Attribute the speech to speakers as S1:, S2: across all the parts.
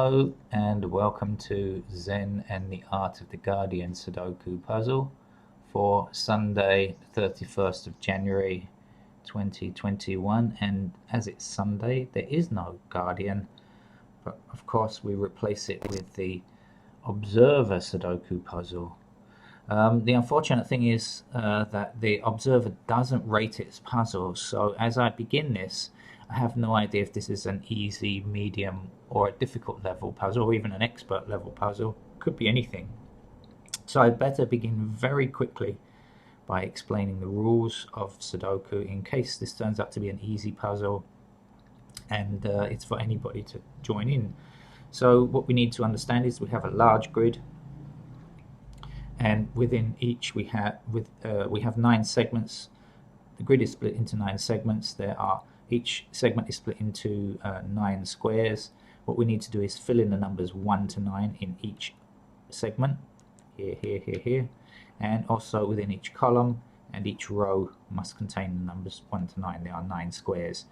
S1: Hello and welcome to Zen and the Art of the Guardian Sudoku puzzle for Sunday 31st of January 2021. And as it's Sunday, there is no Guardian, but of course we replace it with the Observer Sudoku puzzle. The unfortunate thing is that the observer doesn't rate its puzzle, so as I begin this, I have no idea if this is an easy, medium, or a difficult level puzzle, or even an expert level puzzle. Could be anything. So I'd better begin very quickly by explaining the rules of Sudoku in case this turns out to be an easy puzzle and it's for anybody to join in. So what we need to understand is we have a large grid, and within each we have 9 segments. The grid is split into 9 segments. Each segment is split into 9 squares. What we need to do is fill in the numbers 1 to 9 in each segment, here, and also within each column, and each row must contain the numbers 1 to 9. There are 9 squares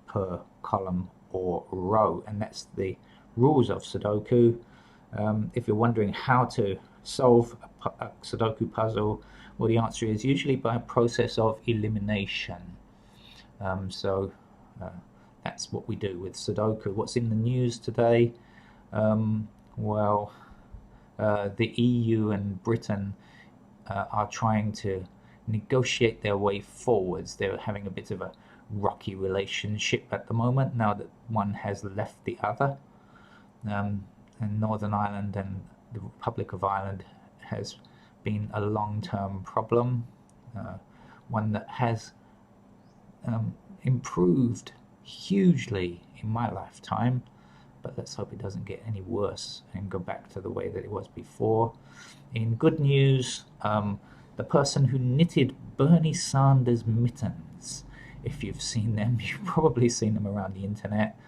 S1: per column or row, and that's the rules of Sudoku. If you're wondering how to solve a Sudoku puzzle, well, the answer is usually by a process of elimination. That's what we do with Sudoku. What's in the news today? The EU and Britain are trying to negotiate their way forwards. They're having a bit of a rocky relationship at the moment, now that one has left the other. And Northern Ireland and the Republic of Ireland has been a long-term problem, one that has improved hugely in my lifetime, but let's hope it doesn't get any worse and go back to the way that it was before. In good news, the person who knitted Bernie Sanders' mittens, if you've seen them, you've probably seen them around the internet,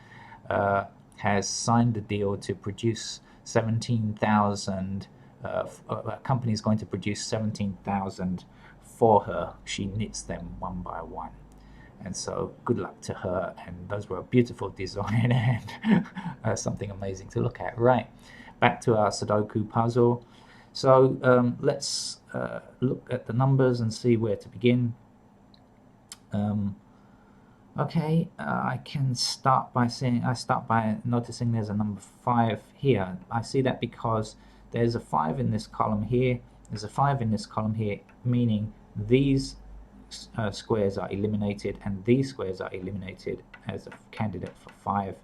S1: has signed a deal to produce 17,000. A company is going to produce 17,000 for her. She knits them one by one. And so good luck to her, and those were a beautiful design and something amazing to look at. Right, back to our Sudoku puzzle. So let's look at the numbers and see where to begin. I can start by noticing there's a number 5 here. I see that because there's a 5 in this column here, there's a 5 in this column here, meaning these squares are eliminated and these squares are eliminated as a candidate for 5.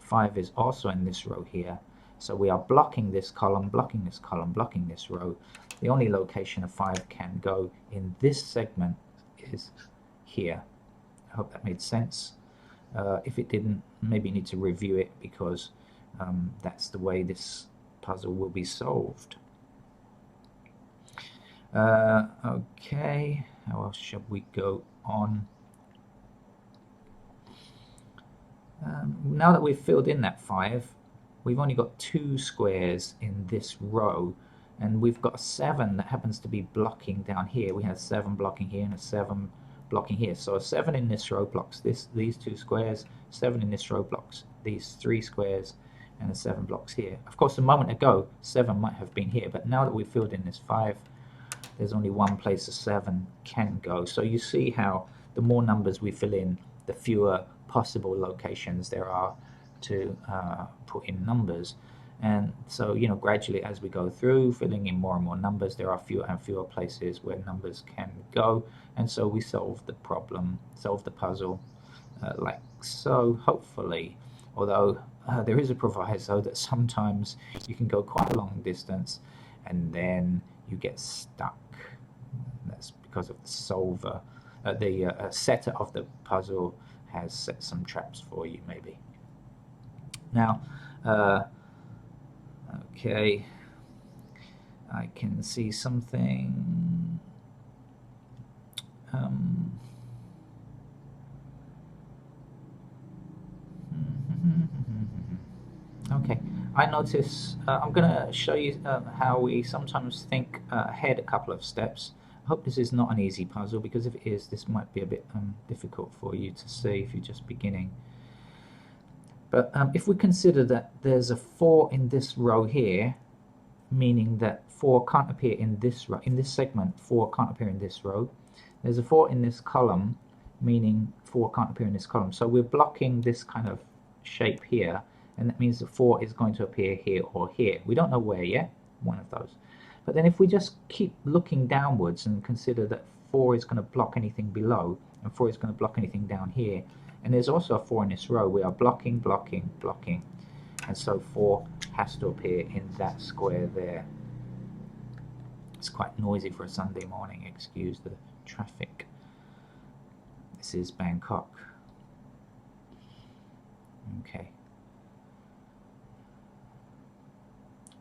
S1: 5 is also in this row here, so we are blocking this column, blocking this column, blocking this row. The only location a 5 can go in this segment is here. I hope that made sense. If it didn't, maybe you need to review it, because that's the way this puzzle will be solved. Okay, how else shall we go on? Now that we've filled in that 5, we've only got 2 squares in this row, and we've got a 7 that happens to be blocking down here. We have 7 blocking here and a 7 blocking here. So a 7 in this row blocks these 2 squares, 7 in this row blocks these 3 squares, and a 7 blocks here. Of course, a moment ago 7 might have been here, but now that we've filled in this 5, there's only one place a 7 can go. So you see how the more numbers we fill in, the fewer possible locations there are to put in numbers. And so, gradually as we go through filling in more and more numbers, there are fewer and fewer places where numbers can go, and so we solve the problem, solve the puzzle like so, hopefully. Although there is a proviso that sometimes you can go quite a long distance and then you get stuck. That's because of the solver. The setter of the puzzle has set some traps for you, maybe. Now, okay, I can see something. Okay, I notice, I'm going to show you how we sometimes think ahead a couple of steps. I hope this is not an easy puzzle, because if it is, this might be a bit difficult for you to see if you're just beginning. But if we consider that there's a 4 in this row here, meaning that 4 can't appear in this row, in this segment, 4 can't appear in this row. There's a 4 in this column, meaning 4 can't appear in this column. So we're blocking this kind of shape here, and that means that 4 is going to appear here or here. We don't know where yet, one of those. But then if we just keep looking downwards and consider that 4 is going to block anything below, and 4 is going to block anything down here, and there's also a 4 in this row, we are blocking, blocking, blocking. And so 4 has to appear in that square there. It's quite noisy for a Sunday morning, excuse the traffic. This is Bangkok. Okay.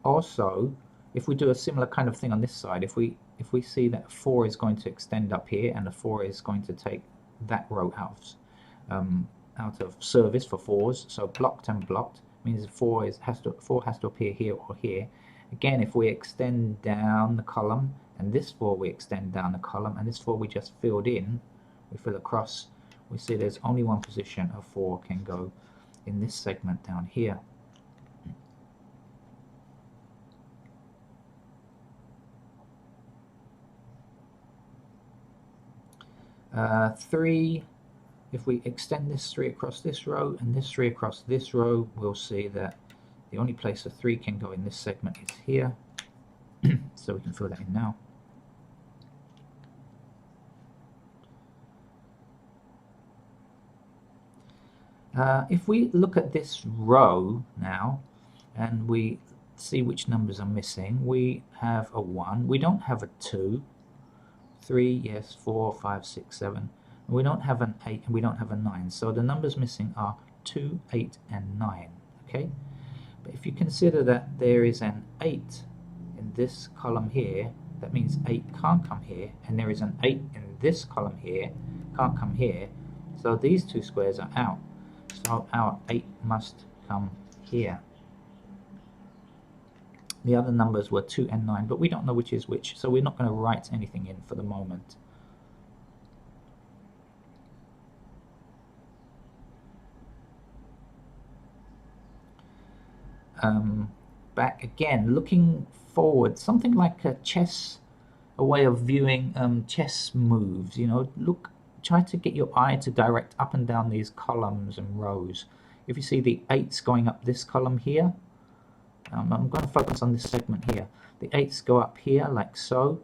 S1: Also, if we do a similar kind of thing on this side, if we see that 4 is going to extend up here and the 4 is going to take that row out of service for 4s, so blocked and blocked, means 4 has to appear here or here. Again, if we extend down the column, and this 4 we extend down the column, and this 4 we just filled in, we fill across, we see there's only one position a 4 can go in this segment down here. Three, if we extend this 3 across this row and this 3 across this row, we'll see that the only place a 3 can go in this segment is here. So we can fill that in now. If we look at this row now and we see which numbers are missing, we have a 1, we don't have a 2, 3, yes, 4, 5, 6, 7. We don't have an 8 and we don't have a 9. So the numbers missing are 2, 8, and 9. Okay? But if you consider that there is an 8 in this column here, that means 8 can't come here, and there is an 8 in this column here, can't come here. So these two squares are out. So our 8 must come here. The other numbers were 2 and 9, but we don't know which is which, so we're not going to write anything in for the moment. Back again, looking forward, something like a way of viewing chess moves. You know, try to get your eye to direct up and down these columns and rows. If you see the 8s going up this column here, I'm going to focus on this segment here. The 8s go up here like so.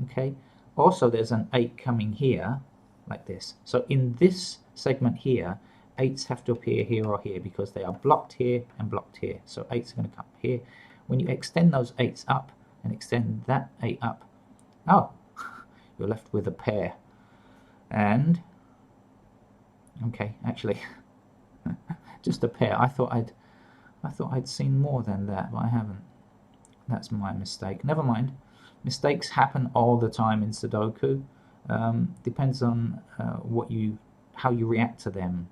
S1: Okay. Also, there's an 8 coming here like this. So in this segment here, 8s have to appear here or here because they are blocked here and blocked here. So 8s are going to come here. When you extend those 8s up and extend that 8 up, oh, you're left with a pair. And okay, actually, just a pair. I thought I'd seen more than that, but I haven't. That's my mistake. Never mind. Mistakes happen all the time in Sudoku. Depends on how you react to them,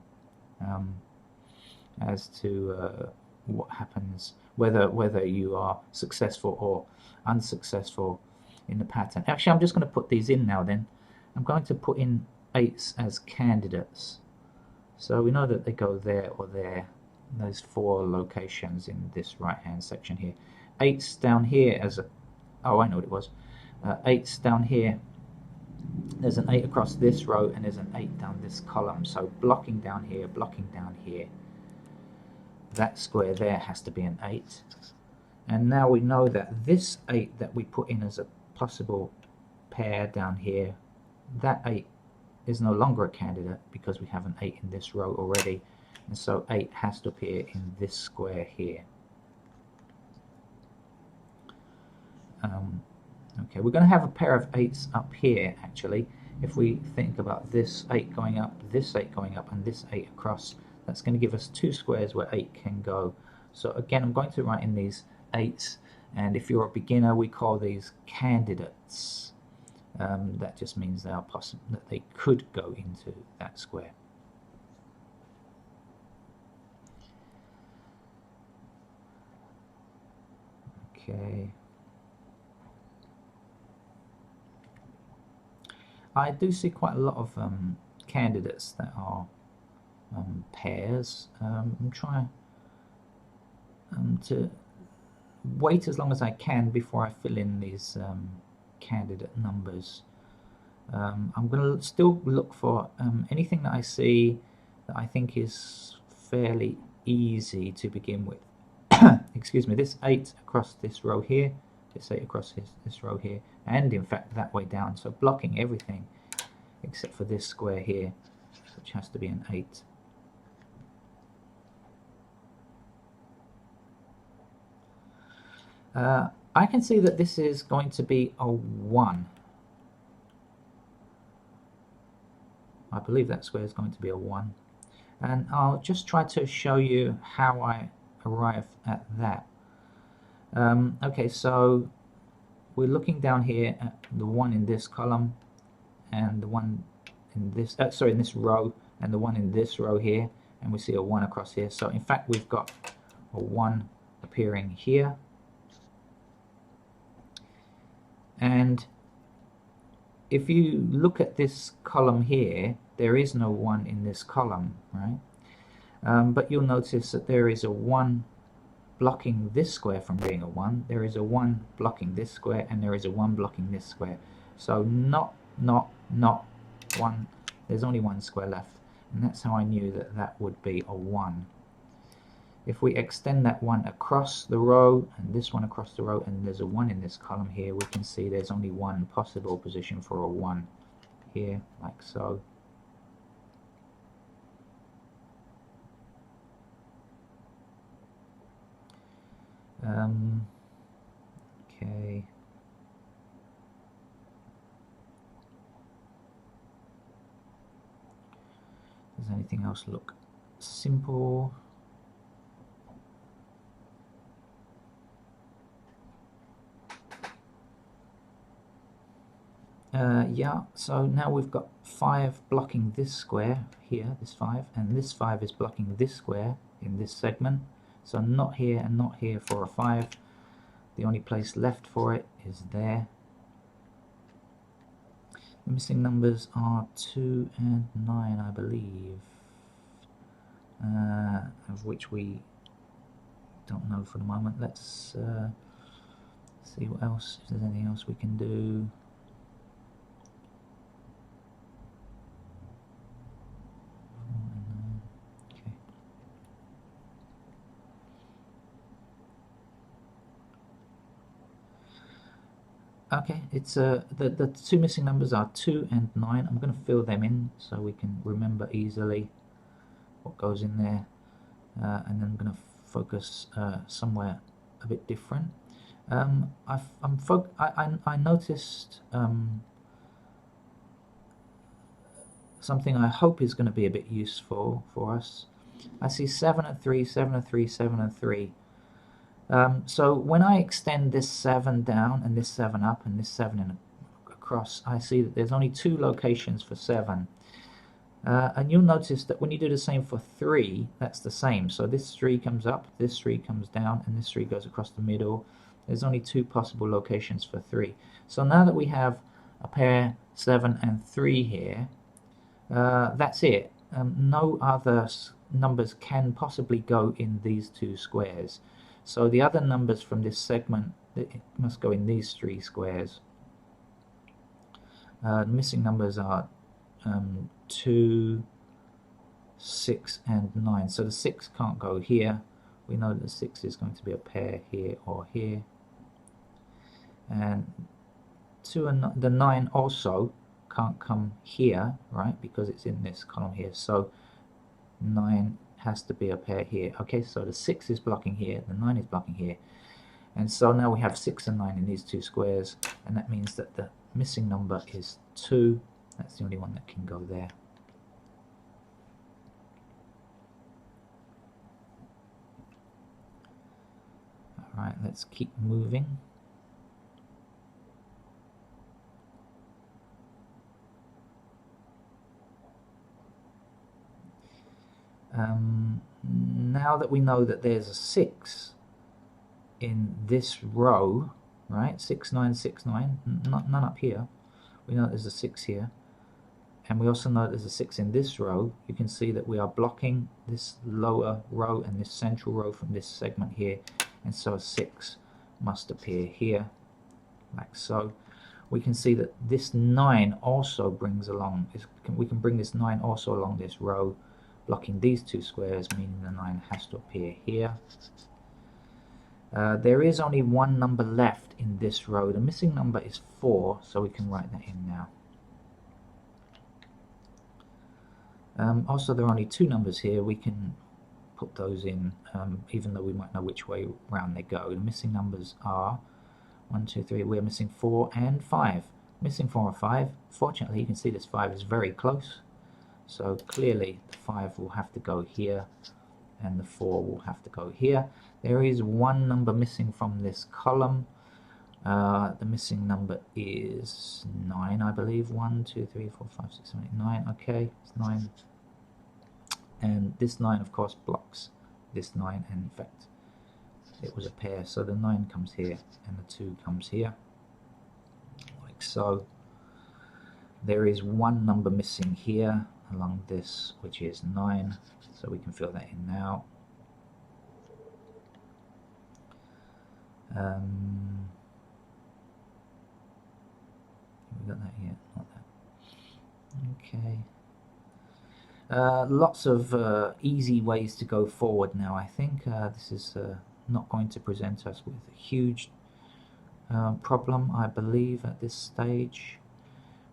S1: as to what happens, whether you are successful or unsuccessful in the pattern. Actually, I'm just going to put these in now. Then I'm going to put in 8s as candidates. So we know that they go there or there. Those 4 locations in this right-hand section here. 8s down here as a... Oh, I know what it was. 8s down here. There's an 8 across this row and there's an 8 down this column. So blocking down here, blocking down here. That square there has to be an 8. And now we know that this 8 that we put in as a possible pair down here, that 8 is no longer a candidate because we have an 8 in this row already. And so 8 has to appear in this square here. Okay, we're going to have a pair of 8s up here, actually. If we think about this 8 going up, this 8 going up, and this 8 across, that's going to give us 2 squares where 8 can go. So again, I'm going to write in these 8s, and if you're a beginner, we call these candidates. That just means they are possible, that they could go into that square. Okay. I do see quite a lot of candidates that are pairs. I'm trying to wait as long as I can before I fill in these candidate numbers. I'm going to still look for anything that I see that I think is fairly easy to begin with. Excuse me, this 8 across this row here, this 8 across this row here, and in fact that way down, so blocking everything except for this square here, which has to be an 8. I can see that this is going to be a 1. I believe that square is going to be a 1. And I'll just try to show you how I arrive at that. Okay, so we're looking down here at the 1 in this column and the 1 in this, sorry, in this row, and the 1 in this row here, and we see a 1 across here. So in fact we've got a 1 appearing here, and if you look at this column here, there is no 1 in this column, right? But you'll notice that there is a 1 blocking this square from being a 1, there is a 1 blocking this square, and there is a 1 blocking this square. So not 1, there's only 1 square left, and that's how I knew that that would be a 1. If we extend that 1 across the row, and this one across the row, and there's a 1 in this column here, we can see there's only one possible position for a 1 here, like so. Okay. Does anything else look simple? Yeah, so now we've got 5 blocking this square here, this 5, and this 5 is blocking this square in this segment. So not here and not here for a 5. The only place left for it is there. The missing numbers are 2 and 9, I believe, of which we don't know for the moment. Let's see what else, if there's anything else we can do. Okay, it's the 2 missing numbers are 2 and 9. I'm going to fill them in so we can remember easily what goes in there, and then I'm going to focus somewhere a bit different. I noticed something I hope is going to be a bit useful for us. I see 7 and 3, 7 and 3, 7 and 3. So when I extend this 7 down and this 7 up and this 7 across, I see that there's only 2 locations for 7. And you'll notice that when you do the same for 3, that's the same. So this 3 comes up, this 3 comes down, and this 3 goes across the middle. There's only 2 possible locations for 3. So now that we have a pair 7 and 3 here, that's it. No other numbers can possibly go in these 2 squares. So the other numbers from this segment, it must go in these 3 squares. The missing numbers are 2, 6 and 9. So the 6 can't go here. We know that the 6 is going to be a pair here or here. And 2 and the 9 also can't come here, right, because it's in this column here. So 9 has to be a pair here. Okay, so the 6 is blocking here, the 9 is blocking here, and so now we have 6 and 9 in these 2 squares, and that means that the missing number is 2. That's the only one that can go there. Alright, let's keep moving. Now that we know that there's a 6 in this row, right, 6, 9, 6, 9, none up here, we know there's a 6 here, and we also know there's a 6 in this row. You can see that we are blocking this lower row and this central row from this segment here, and so a 6 must appear here, like so. We can see that this 9 also brings along, we can bring this 9 also along this row, blocking these two squares, meaning the 9 has to appear here. There is only one number left in this row. The missing number is 4, so we can write that in now. Also, there are only two numbers here. We can put those in, even though we might know which way round they go. The missing numbers are 1, 2, 3. We're missing 4 and 5. Missing 4 and 5. Fortunately, you can see this 5 is very close. So clearly, the 5 will have to go here, and the 4 will have to go here. There is one number missing from this column. The missing number is 9, I believe. 1, 2, 3, 4, 5, 6, 7, 8, 9. Okay, it's 9. And this 9, of course, blocks this 9, and in fact, it was a pair. So the 9 comes here, and the 2 comes here, like so. There is one number missing here along this, which is 9. So we can fill that in now. We got that yet? Not that. Okay. Lots of easy ways to go forward now, I think. This is not going to present us with a huge problem, I believe, at this stage.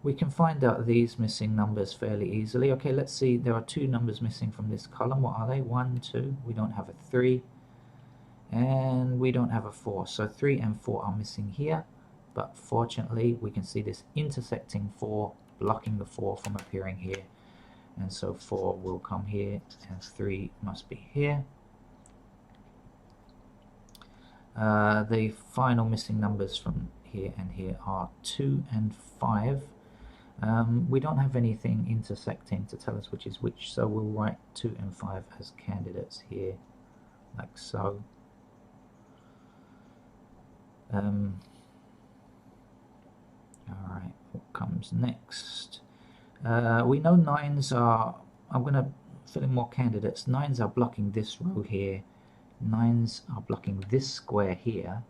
S1: We can find out these missing numbers fairly easily. Okay, let's see. There are two numbers missing from this column. What are they? 1, 2. We don't have a 3. And we don't have a 4. So 3 and 4 are missing here. But fortunately, we can see this intersecting 4, blocking the 4 from appearing here. And so 4 will come here, and 3 must be here. The final missing numbers from here and here are 2 and 5. We don't have anything intersecting to tell us which is which, so we'll write 2 and 5 as candidates here, like so. Alright, what comes next? We know 9s are, I'm going to fill in more candidates. 9s are blocking this row here. 9s are blocking this square here.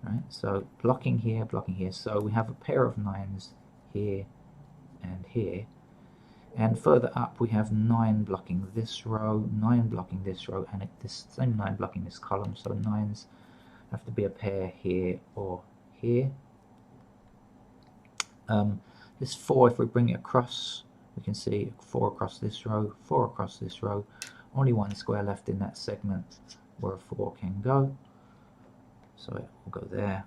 S1: Right, so blocking here, blocking here. So we have a pair of 9s here and here. And further up we have 9 blocking this row, 9 blocking this row, and this same 9 blocking this column. So 9s have to be a pair here or here. This 4, if we bring it across, we can see 4 across this row, 4 across this row. Only one square left in that segment where a 4 can go. So it will go there.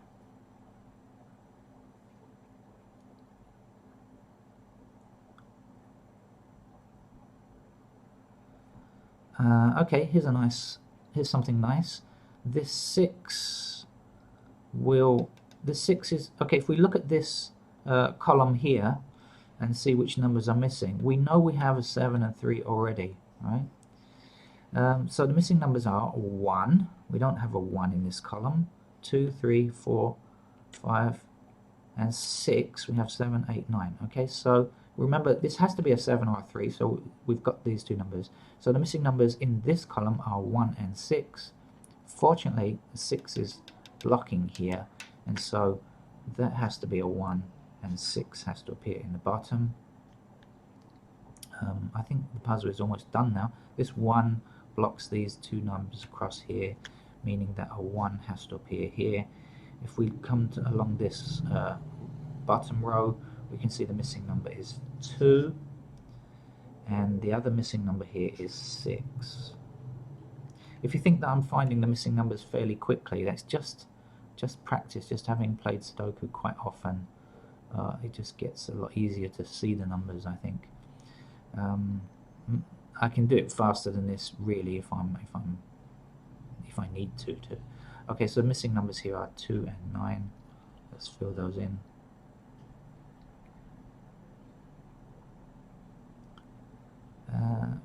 S1: Okay, here's something nice. This 6 is, okay, if we look at this column here and see which numbers are missing, we know we have a 7 and 3 already, right? So the missing numbers are 1, we don't have a 1 in this column, 2, 3, 4, 5, and 6, we have 7, 8, 9. Okay, so remember this has to be a 7 or a 3, so we've got these two numbers. So the missing numbers in this column are 1 and 6. Fortunately, the 6 is blocking here, and so that has to be a 1, and 6 has to appear in the bottom. I think the puzzle is almost done now. This 1 blocks these two numbers across here, meaning that a 1 has to appear here. If we come along this bottom row, we can see the missing number is 2, and the other missing number here is 6. If you think that I'm finding the missing numbers fairly quickly, that's just practice, just having played Sudoku quite often. It just gets a lot easier to see the numbers, I think. I can do it faster than this, really, if I need to. Okay, so missing numbers here are 2 and 9. Let's fill those in.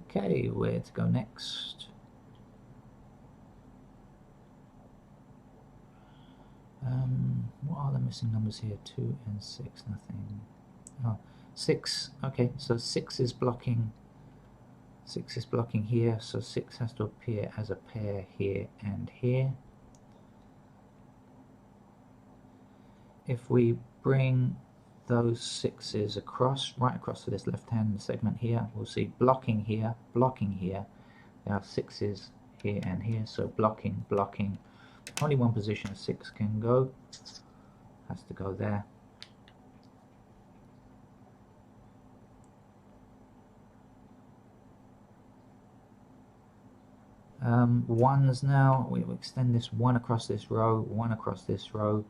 S1: Okay, where to go next? What are the missing numbers here? 2 and 6, nothing. Oh, 6. Okay, so 6 is blocking. 6 is blocking here, so 6 has to appear as a pair here and here. If we bring those 6s across, right across to this left-hand segment here, we'll see blocking here, blocking here. There are 6s here and here, so blocking, blocking. Only one position a 6 can go. Has to go there. Ones now, we will extend this 1 across this row, 1 across this row,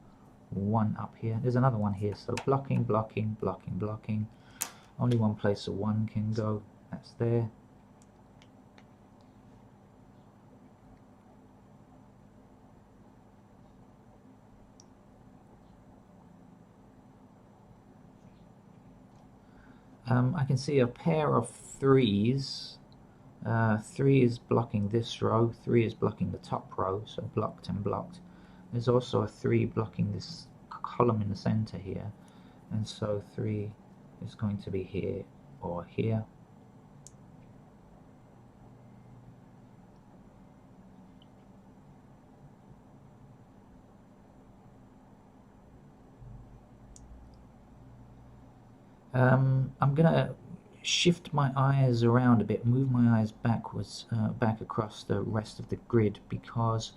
S1: 1 up here. There's another one here, so blocking, blocking, blocking, blocking. Only one place a 1 can go, that's there. I can see a pair of 3s. 3 is blocking this row, 3 is blocking the top row, so blocked and blocked. There's also a 3 blocking this column in the center here, and so 3 is going to be here or here. I'm gonna shift my eyes around a bit, move my eyes backwards, back across the rest of the grid, because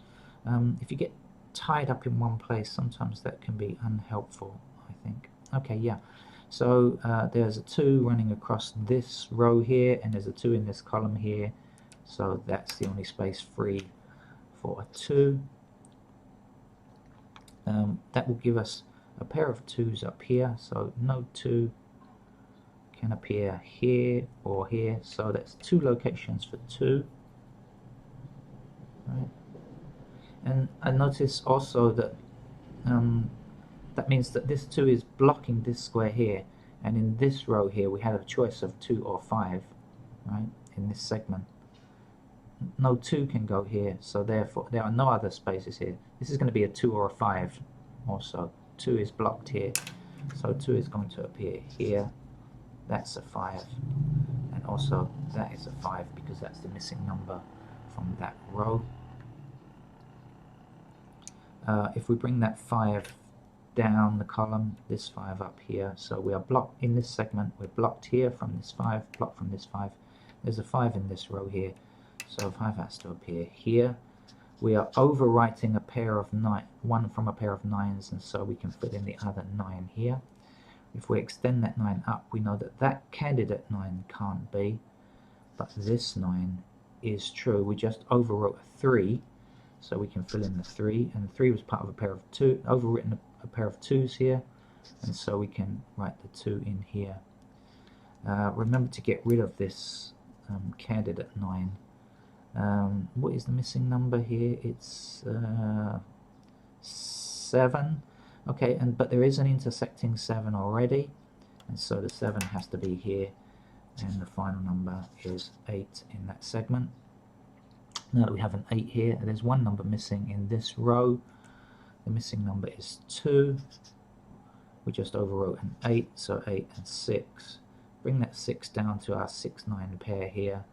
S1: if you get tied up in one place, sometimes that can be unhelpful, I think. Okay, yeah. So there's a 2 running across this row here, and there's a 2 in this column here. So that's the only space free for a 2. That will give us a pair of 2s up here, so no 2 can appear here or here, so that's 2 locations for 2. Right. And I notice also that that means that this 2 is blocking this square here, and in this row here we have a choice of 2 or 5, right, in this segment. No 2 can go here, so therefore there are no other spaces here. This is going to be a 2 or a 5 also. 2 is blocked here, so 2 is going to appear here. That's a 5, and also that is a 5 because that's the missing number from that row. If we bring that 5 down the column, this 5 up here, so we are blocked in this segment, we're blocked here from this 5, blocked from this 5. There's a 5 in this row here, so 5 has to appear here. We are overwriting a pair of 9, one from a pair of 9s, and so we can fit in the other 9 here. If we extend that 9 up, we know that that candidate 9 can't be, but this 9 is true. We just overwrote a 3, so we can fill in the 3, and the 3 was part of a pair of 2, overwritten a pair of 2s here, and so we can write the 2 in here. Remember to get rid of this candidate 9. What is the missing number here? It's 7. Okay, but there is an intersecting 7 already, and so the 7 has to be here, and the final number is 8 in that segment. Now that we have an 8 here, there's one number missing in this row. The missing number is 2. We just overwrote an 8, so 8 and 6. Bring that 6 down to our 6-9 pair here.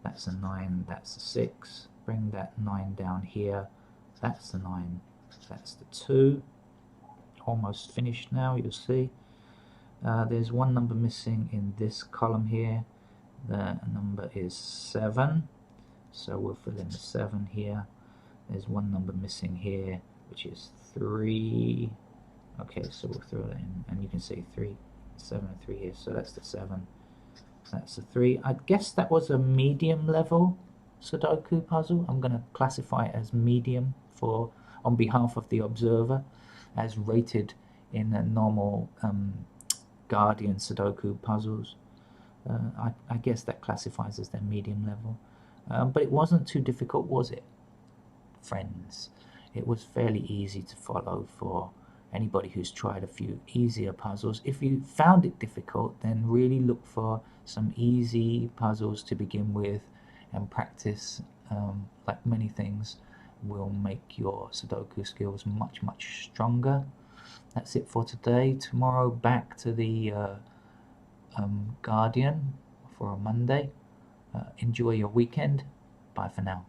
S1: That's a 9, that's a 6. Bring that 9 down here. That's the 9, that's the 2. Almost finished now, you'll see. There's one number missing in this column here. The number is 7, so we'll fill in the 7 here. There's one number missing here, which is 3. Okay, so we'll throw that in, and you can see 3, 7 and 3 here, so that's the 7. That's the 3. I guess that was a medium level Sudoku puzzle. I'm going to classify it as medium on behalf of the observer, as rated in the normal Guardian Sudoku puzzles. I guess that classifies as their medium level. But it wasn't too difficult, was it, friends? It was fairly easy to follow for anybody who's tried a few easier puzzles. If you found it difficult, then really look for some easy puzzles to begin with and practice. Like many things, will make your Sudoku skills much stronger. That's it for today. Tomorrow back to the Guardian for a Monday. Enjoy your weekend. Bye for now.